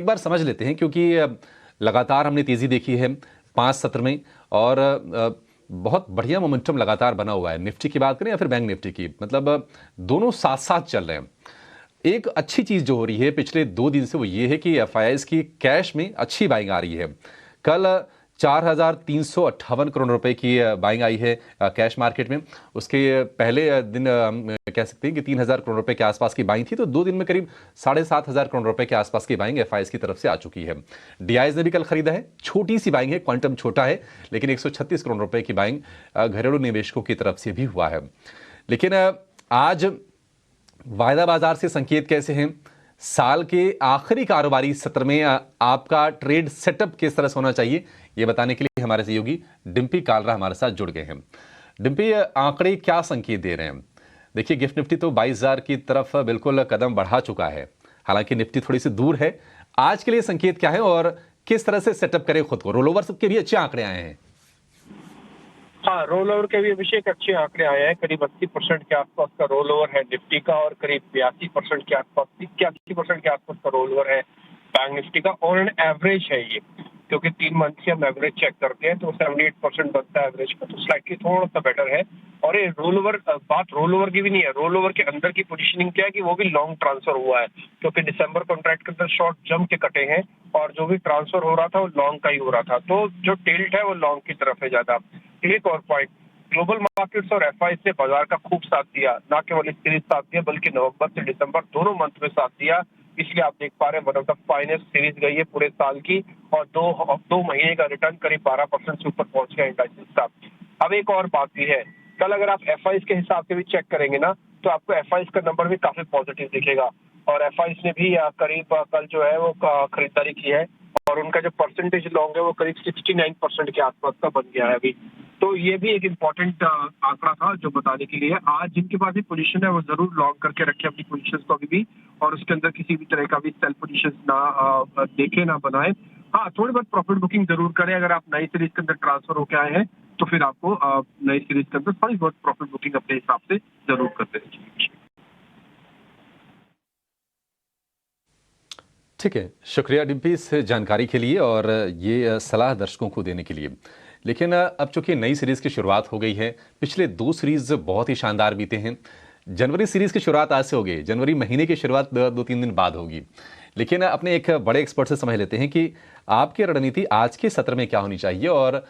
एक बार समझ लेते हैं, क्योंकि लगातार हमने तेज़ी देखी है 5 सत्र में और बहुत बढ़िया मोमेंटम लगातार बना हुआ है। निफ्टी की बात करें या फिर बैंक निफ्टी की, मतलब दोनों साथ साथ चल रहे हैं। एक अच्छी चीज़ जो हो रही है पिछले 2 दिन से वो ये है कि एफआईआईज़ की कैश में अच्छी बाइंग आ रही है। कल 4,358 करोड़ रुपए की बाइंग आई है कैश मार्केट में। उसके पहले दिन कह सकते हैं कि 3,000 करोड़ रुपए के आसपास की बाइंग थी, तो 2 दिन में करीब 7,500 करोड़ रुपए के आसपास की बाइंग एफआईआईज़ की तरफ से आ चुकी है। डीआईज़ ने भी कल खरीदा है, छोटी सी बाइंग है, क्वांटम छोटा है, लेकिन 136 करोड़ रुपए की बाइंग घरेलू निवेशकों की तरफ से भी हुआ है। लेकिन आज वायदा बाजार से संकेत कैसे हैं? साल के आखिरी कारोबारी सत्र में आपका ट्रेड सेटअप किस तरह से होना चाहिए, ये बताने के लिए हमारे सहयोगी डिम्पी कालरा हमारे साथ जुड़ गए हैं। डिम्पी, आंकड़े क्या संकेत दे रहे हैं? देखिए, गिफ्ट निफ्टी तो 22,000 की तरफ बिल्कुल कदम बढ़ा चुका है, हालांकि निफ्टी थोड़ी सी दूर है। आज के लिए संकेत क्या है और किस तरह से सेटअप करें खुद को? रोल ओवर के भी अच्छे आंकड़े आए हैं। हाँ, रोल ओवर के भी अभिषेक अच्छे आंकड़े आए हैं। करीब 80% के आसपास का रोल ओवर है निफ्टी का और करीब 82% के आसपास 81% के आसपास का रोल ओवर है बैंक निफ्टी का। ऑन एन एवरेज है ये, क्योंकि 3 मंथ की हम एवरेज चेक करते हैं तो 78% बनता है एवरेज का, तो स्लाइटली थोड़ा सा बेटर है। और ये रोल ओवर, बात रोल ओवर की भी नहीं है, रोल ओवर के अंदर की पोजीशनिंग क्या है कि वो भी लॉन्ग ट्रांसफर हुआ है, क्योंकि दिसंबर कॉन्ट्रैक्ट के अंदर शॉर्ट जम के कटे हैं और जो भी ट्रांसफर हो रहा था वो लॉन्ग का ही हो रहा था, तो जो टिल्ट है वो लॉन्ग की तरफ है ज्यादा। एक और पॉइंट, ग्लोबल मार्केट्स और एफआईआईज़ ने बाजार का खूब साथ दिया, ना केवल इस सीरीज साथ दिया बल्कि नवंबर से दिसंबर दोनों मंथ में साथ दिया। इसलिए आप देख पा रहे हैं one of the finest series गई है पूरे साल की और दो महीने का रिटर्न करीब 12% से ऊपर पहुंच गया इंडाइसेस का। अब एक और बात भी है, कल अगर आप एफआईआईज़ के हिसाब से भी चेक करेंगे ना तो आपको एफआईआईज़ का नंबर भी काफी पॉजिटिव दिखेगा और एफआईआईज़ ने भी करीब कल जो है वो खरीदारी की है और उनका जो परसेंटेज लॉन्ग है वो करीब 69% के आसपास का बन गया है अभी। तो ये भी एक इम्पोर्टेंट आंकड़ा था जो बताने के लिए। आज जिनके पास भी पोजीशन है वो जरूर लॉन्ग करके रखे अपनी पोजीशंस को अभी भी, और उसके अंदर किसी भी तरह का भी सेल पोजीशंस ना देखे ना बनाए। हाँ, थोड़ी बहुत प्रॉफिट बुकिंग जरूर करें। अगर आप नई सीरीज के अंदर ट्रांसफर होकर आए हैं तो फिर आपको नई सीरीज के अंदर थोड़ी बहुत प्रॉफिट बुकिंग अपने हिसाब से जरूर कर देनी चाहिए। ठीक है, शुक्रिया डिम्पी इस जानकारी के लिए और ये सलाह दर्शकों को देने के लिए। लेकिन अब चूंकि नई सीरीज़ की शुरुआत हो गई है, पिछले 2 सीरीज़ बहुत ही शानदार बीते हैं। जनवरी सीरीज़ की शुरुआत आज से हो गई, जनवरी महीने की शुरुआत 2-3 दिन बाद होगी। लेकिन अपने एक बड़े एक्सपर्ट से समझ लेते हैं कि आपकी रणनीति आज के सत्र में क्या होनी चाहिए और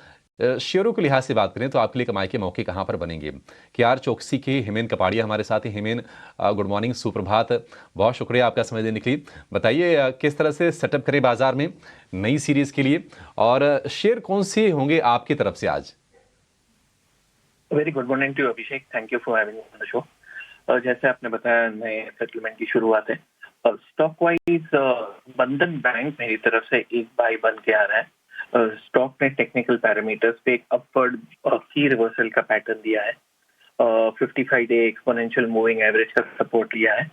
शेयरों के लिहाज से बात करें तो आपके लिए कमाई के मौके कहाँ पर बनेंगे? केआर चौकसी के हेमेन कपाड़िया हमारे साथ हैं। हेमेन, गुड मॉर्निंग, सुप्रभात, बहुत शुक्रिया आपका समय देने के लिए। बताइए किस तरह से सेटअप करें बाजार में नई सीरीज के लिए और शेयर कौन से होंगे आपकी तरफ से आज? Very good morning to Abhishek, thank you for having me on the show. जैसे आपने बताया नए सेटलमेंट की शुरुआत है। स्टॉक वाइज बंधन बैंक मेरी तरफ से एक बाय बन के आ रहा है। स्टॉक ने टेक्निकल पैरामीटर्स पे एक अपवर्ड की रिवर्सल का पैटर्न दिया है। 55 डे एक्सपोनेंशियल मूविंग एवरेज का सपोर्ट लिया है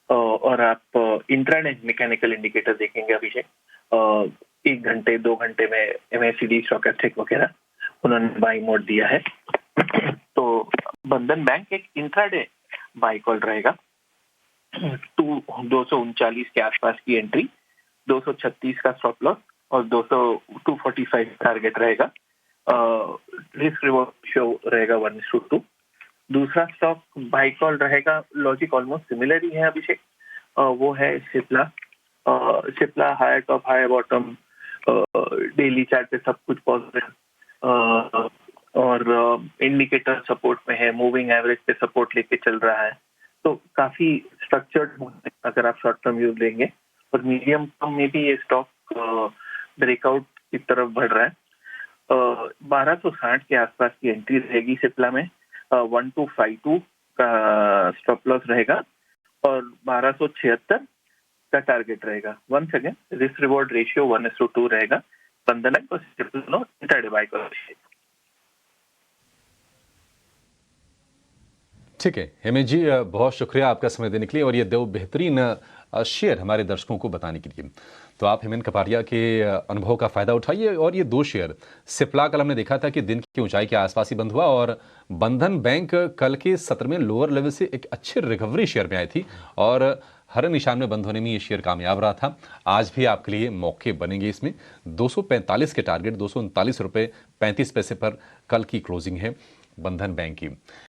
और आप इंट्राडे मैकेनिकल इंडिकेटर देखेंगे अभिषेक, 1 घंटे 2 घंटे में एमएसीडी स्टॉकेस्टिक वगैरह उन्होंने बाई मोड दिया है। तो बंधन बैंक एक इंट्राडे बाई कॉल रहेगा। 239 के आसपास की एंट्री, 236 का स्टॉप लॉस और 245 टारगेट रहेगा। रिस्क रिवॉर्ड शो रहेगा 1:2। दूसरा स्टॉक बाई कॉल रहेगा, लॉजिक ऑलमोस्ट सिमिलर ही है अभिषेक, वो है Cipla. Cipla higher top higher bottom, daily chart पे सब कुछ पॉजिटिव और इंडिकेटर सपोर्ट में है, मूविंग एवरेज पे सपोर्ट लेके चल रहा है। तो काफी स्ट्रक्चर्ड अगर आप शॉर्ट टर्म व्यू लेंगे, और मीडियम टर्म में भी ये स्टॉक ब्रेकआउट की तरफ बढ़ रहा है। 1260 के आसपास की एंट्री रहेगी सिप्ला में, 1252 का स्टॉप लॉस रहेगा और 1276 का टारगेट रहेगा। Once again risk reward ratio 1:2 रहेगा। बंधन को सिप्ला इंट्राडे बाय करो। ठीक है हेमेश जी, बहुत शुक्रिया आपका समय देने के लिए और ये 2 बेहतरीन शेयर हमारे दर्शकों को बताने के लिए। तो आप हेमेन कपाड़िया के अनुभव का फ़ायदा उठाइए और ये 2 शेयर, सिप्ला कल हमने देखा था कि दिन की ऊंचाई के आसपास ही बंद हुआ और बंधन बैंक कल के सत्र में लोअर लेवल से एक अच्छी रिकवरी शेयर में आई थी और हरे निशान में बंद होने में ये शेयर कामयाब रहा था। आज भी आपके लिए मौके बनेंगे इसमें। 245 के टारगेट, 239 रुपये 35 पैसे पर कल की क्लोजिंग है बंधन बैंक की।